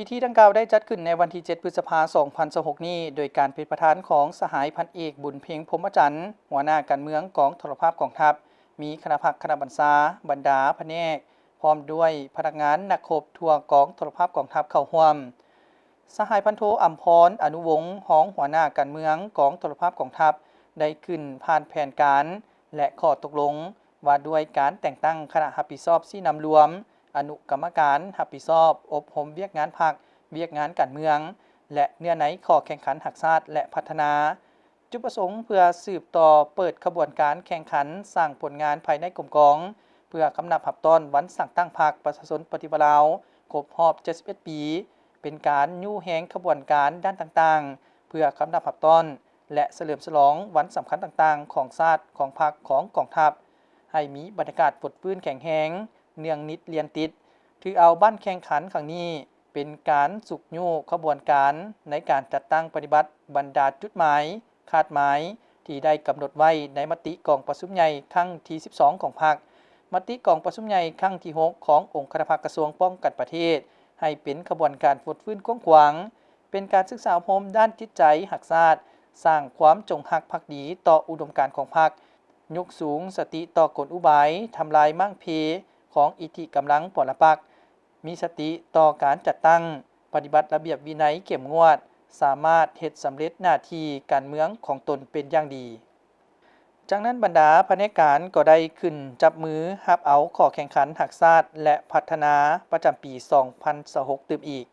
พิธีดังกล่าวได้จัดขึ้นในวันที่ 7 พฤษภาคม 2026 นี้โดยการเป็นประธานของสหายพันเอกบุญเพ็งพรหมจันทร์หัวหน้าการเมืองกองโทรภาพกองทัพมีคณะพักคณะบรรษาบรรดาแผนกพร้อมด้วยพนักงานนักคบทั่วกองโทรภาพกองทัพเข้าร่วมสหายพันโทอัมพรอนุวงศ์รองหัวหน้าการเมืองกองโทรภาพกองทัพได้ขึ้นผ่านแผนการและข้อตกลงว่าด้วยการแต่งตั้งคณะรับผิดชอบที่นำรวมอนุกรรมการรับผิดชอบอบรมเวียกงานพรรคเวียกงานการเมืองและเนื้อในข้อแข่งขันหักษาและพัฒนาจุดประสงค์เพื่อสืบต่อเปิดขบวนการแข่งขันสร้างผลงานภายในกรมกองเพื่อกำนับหับต้อนวันสั่งตั้งพรรคประชาชนปฏิวัติลาวครบรอบ71ปีเป็นการยู่แหงขบวนการด้านต่างๆเพื่อกำนับหับต้อนและเฉลิมฉลองวันสำคัญต่างๆของชาติของพรรคของกองทัพให้มีบรรยากาศปดปื้นแข็งแหงเนืองนิดเรียนติดถือเอาบ้านแข่งขันครั้งนี้เป็นการสุกยู่ขบวนการในการจัดตั้งปฏิบัติบรรดาจุดหมายคาดหมายที่ได้กำหนดไว้ในมติกองประชุมใหญ่ครั้งที่ 12 ของพรรคมติกองประชุมใหญ่ครั้งที่ 6 ขององค์คณะกระทรวงป้องกันประเทศให้เป็นขบวนการฟดฟื้นกว้างขวางเป็นการศึกษาพรมด้านจิตใจหักษาสร้างความจงรักภักดีต่ออุดมการณ์ของพรรคยกสูงสติต่อกลอุบายทำลายมั่งเพของอิทธิกำลังปรปักษ์มีสติต่อการจัดตั้งปฏิบัติระเบียบวินัยเข้มงวดสามารถเฮ็ดสำเร็จหน้าที่การเมืองของตนเป็นอย่างดีจากนั้นบรรดาพนักงานก็ได้ขึ้นจับมือรับเอาข้อแข่งขันหักษาและพัฒนาประจำปี 2026 ตื่มอีก